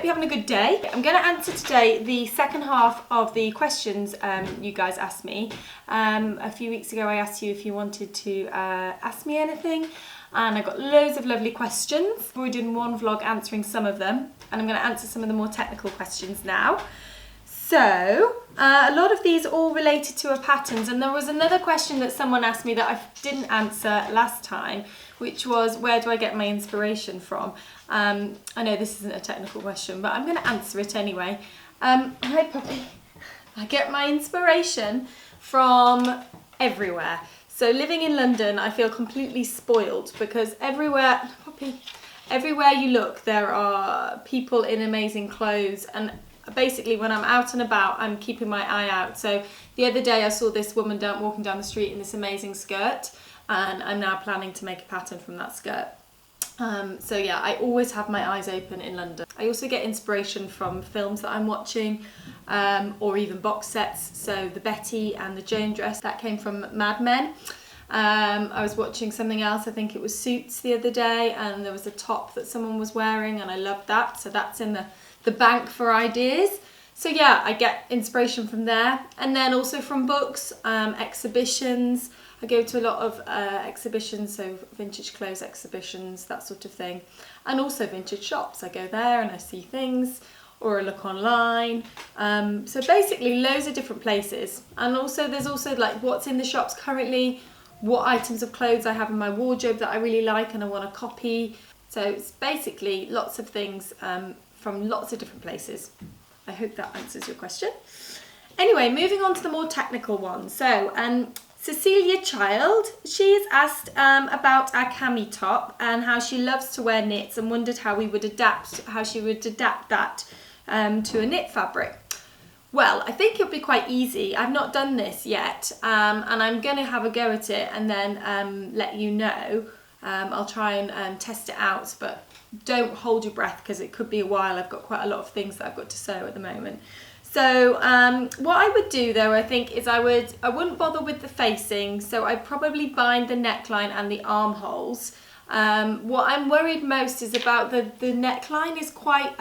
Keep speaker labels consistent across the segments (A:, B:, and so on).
A: hope you're having a good day. I'm going to answer today the second half of the questions you guys asked me. A few weeks ago I asked you if you wanted to ask me anything, and I got loads of lovely questions. I've already done one vlog answering some of them, and I'm going to answer some of the more technical questions now. So, a lot of these all related to patterns, and there was another question that someone asked me that I didn't answer last time, which was, where do I get my inspiration from? I know this isn't a technical question, but I'm going to answer it anyway. Hi Poppy. I get my inspiration from everywhere. So living in London, I feel completely spoiled because everywhere you look, there are people in amazing clothes, and basically when I'm out and about, I'm keeping my eye out. So the other day I saw this woman walking down the street in this amazing skirt, and I'm now planning to make a pattern from that skirt. So yeah, I always have my eyes open in London. I also get inspiration from films that I'm watching, or even box sets. So the Betty and the Joan dress, that came from Mad Men. I was watching something else, I think it was Suits the other day, and there was a top that someone was wearing and I loved that. So that's in the bank for ideas. So yeah, I get inspiration from there, and then also from books, exhibitions. I go to a lot of exhibitions, so vintage clothes exhibitions, that sort of thing, and also vintage shops. I go there and I see things, or I look online. So basically loads of different places, and also there's also like what's in the shops currently, what items of clothes I have in my wardrobe that I really like and I want to copy. So it's basically lots of things from lots of different places. I hope that answers your question. Anyway, moving on to the more technical ones. So Cecilia Child, she's asked about our cami top and how she loves to wear knits, and wondered how she would adapt that to a knit fabric. Well, I think it'll be quite easy. I've not done this yet, and I'm going to have a go at it and then let you know. I'll try and test it out, but don't hold your breath because it could be a while. I've got quite a lot of things that I've got to sew at the moment. So what I would do though, I think, is I wouldn't bother with the facing. So I'd probably bind the neckline and the armholes. What I'm worried most is about the neckline is quite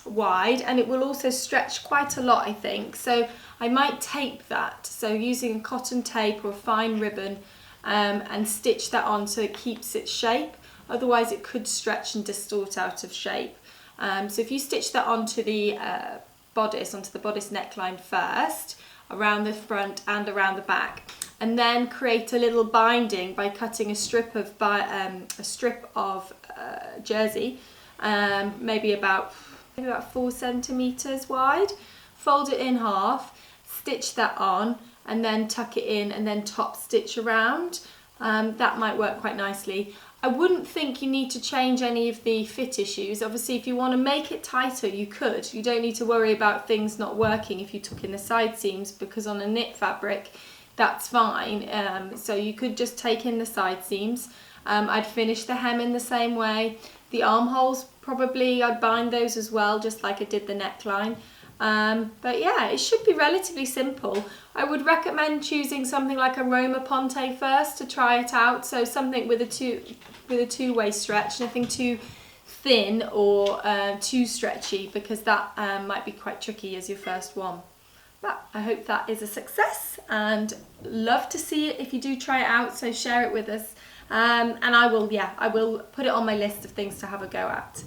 A: wide, and it will also stretch quite a lot, I think. So I might tape that. So using a cotton tape or a fine ribbon, and stitch that on so it keeps its shape. Otherwise it could stretch and distort out of shape. So if you stitch that onto the bodice neckline first, around the front and around the back, and then create a little binding by cutting a strip of jersey, maybe about 4 centimeters wide, fold it in half, stitch that on, and then tuck it in and then top stitch around. That might work quite nicely. I wouldn't think you need to change any of the fit issues. Obviously, if you want to make it tighter, you could. You don't need to worry about things not working if you took in the side seams, because on a knit fabric, that's fine. So you could just take in the side seams. I'd finish the hem in the same way. The armholes, probably I'd bind those as well, just like I did the neckline. But yeah, it should be relatively simple. I would recommend choosing something like a Roma Ponte first to try it out. So something with a two-way stretch, nothing too thin or too stretchy, because that might be quite tricky as your first one. But I hope that is a success, and love to see it if you do try it out. So share it with us, and I will put it on my list of things to have a go at.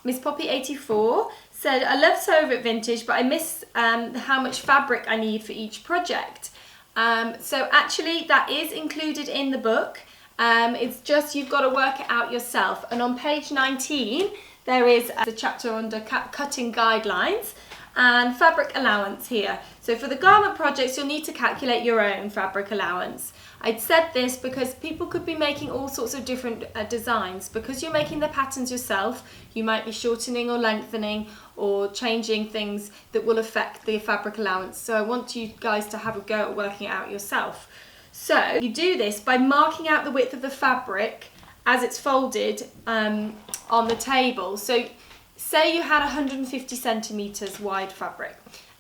A: Miss Poppy 84 said, I love Sew It Vintage, but I miss how much fabric I need for each project. So actually that is included in the book. It's just you've got to work it out yourself. And on page 19, there is a chapter under cutting guidelines and fabric allowance here. So for the garment projects, you'll need to calculate your own fabric allowance. I'd said this because people could be making all sorts of different designs. Because you're making the patterns yourself, you might be shortening or lengthening or changing things that will affect the fabric allowance. So I want you guys to have a go at working it out yourself. So you do this by marking out the width of the fabric as it's folded on the table. So say you had 150 centimeters wide fabric,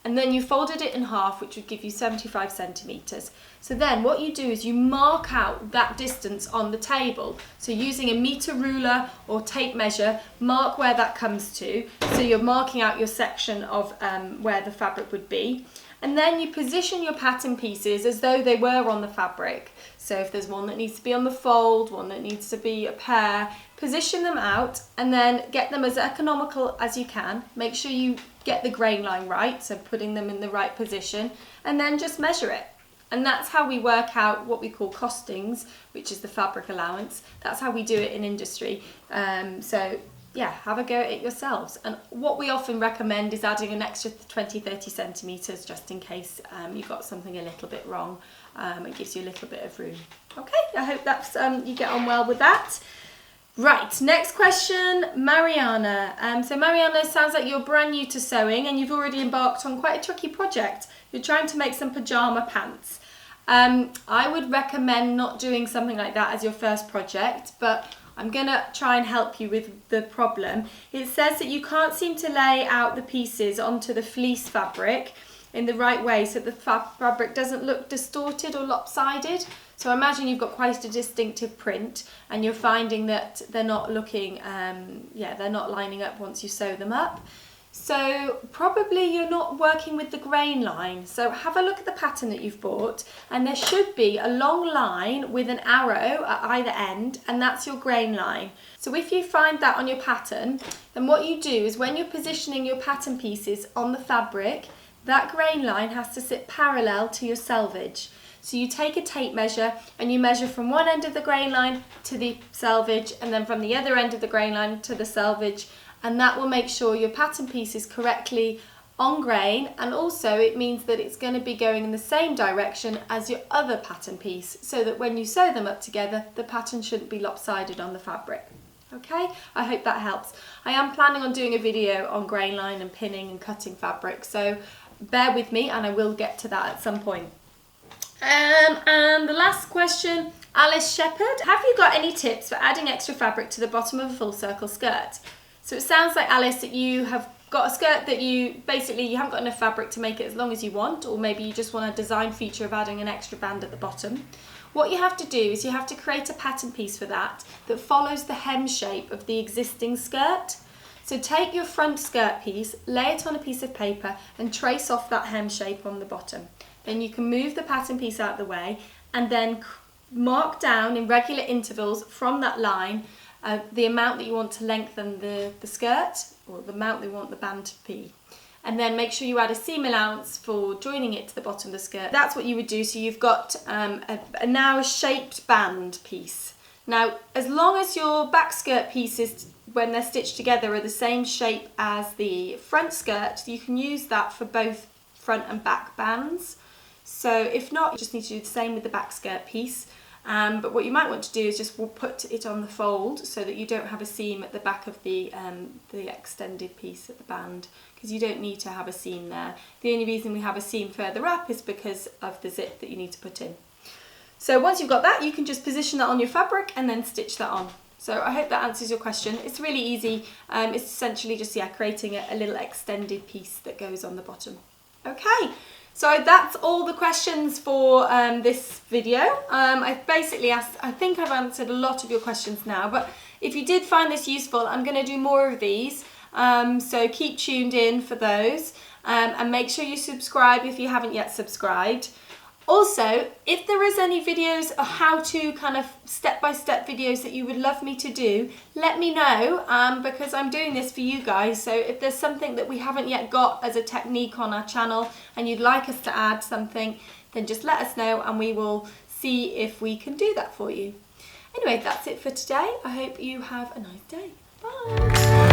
A: and then you folded it in half, which would give you 75 centimetres. So then what you do is you mark out that distance on the table. So using a metre ruler or tape measure, mark where that comes to. So you're marking out your section of where the fabric would be. And then you position your pattern pieces as though they were on the fabric. So if there's one that needs to be on the fold, one that needs to be a pair, position them out and then get them as economical as you can. Make sure you get the grain line right, so putting them in the right position, and then just measure it. And that's how we work out what we call costings, which is the fabric allowance. That's how we do it in industry. So yeah, have a go at it yourselves. And what we often recommend is adding an extra 20-30 centimetres just in case you've got something a little bit wrong. It gives you a little bit of room. Okay, I hope that's you get on well with that. Right, next question, Mariana. So Mariana, sounds like you're brand new to sewing and you've already embarked on quite a tricky project. You're trying to make some pyjama pants. I would recommend not doing something like that as your first project, but I'm going to try and help you with the problem. It says that you can't seem to lay out the pieces onto the fleece fabric in the right way so the fabric doesn't look distorted or lopsided. So imagine you've got quite a distinctive print and you're finding that they're not looking, they're not lining up once you sew them up. So probably you're not working with the grain line. So have a look at the pattern that you've bought and there should be a long line with an arrow at either end, and that's your grain line. So if you find that on your pattern, then what you do is when you're positioning your pattern pieces on the fabric, that grain line has to sit parallel to your selvage. So you take a tape measure and you measure from one end of the grain line to the selvage and then from the other end of the grain line to the selvage, and that will make sure your pattern piece is correctly on grain, and also it means that it's going to be going in the same direction as your other pattern piece so that when you sew them up together the pattern shouldn't be lopsided on the fabric. Okay, I hope that helps. I am planning on doing a video on grain line and pinning and cutting fabric, so bear with me and I will get to that at some point. And the last question, Alice Shepherd. Have you got any tips for adding extra fabric to the bottom of a full circle skirt? So it sounds like, Alice, that you have got a skirt that you haven't got enough fabric to make it as long as you want, or maybe you just want a design feature of adding an extra band at the bottom. What you have to do is you have to create a pattern piece for that follows the hem shape of the existing skirt. So take your front skirt piece, lay it on a piece of paper and trace off that hem shape on the bottom. Then you can move the pattern piece out of the way and then mark down in regular intervals from that line the amount that you want to lengthen the skirt, or the amount that you want the band to be. And then make sure you add a seam allowance for joining it to the bottom of the skirt. That's what you would do. So you've got now a shaped band piece. Now, as long as your back skirt pieces, when they're stitched together, are the same shape as the front skirt, you can use that for both front and back bands. So if not, you just need to do the same with the back skirt piece. But what you might want to do is just put it on the fold so that you don't have a seam at the back of the extended piece at the band, because you don't need to have a seam there. The only reason we have a seam further up is because of the zip that you need to put in. So once you've got that, you can just position that on your fabric and then stitch that on. So I hope that answers your question. It's really easy. It's essentially just creating a little extended piece that goes on the bottom. Okay. So that's all the questions for this video. I've basically I think I've answered a lot of your questions now, but if you did find this useful, I'm going to do more of these. So keep tuned in for those, and make sure you subscribe if you haven't yet subscribed. Also, if there is any videos or how-to kind of step-by-step videos that you would love me to do, let me know, because I'm doing this for you guys. So if there's something that we haven't yet got as a technique on our channel and you'd like us to add something, then just let us know and we will see if we can do that for you. Anyway, that's it for today. I hope you have a nice day. Bye!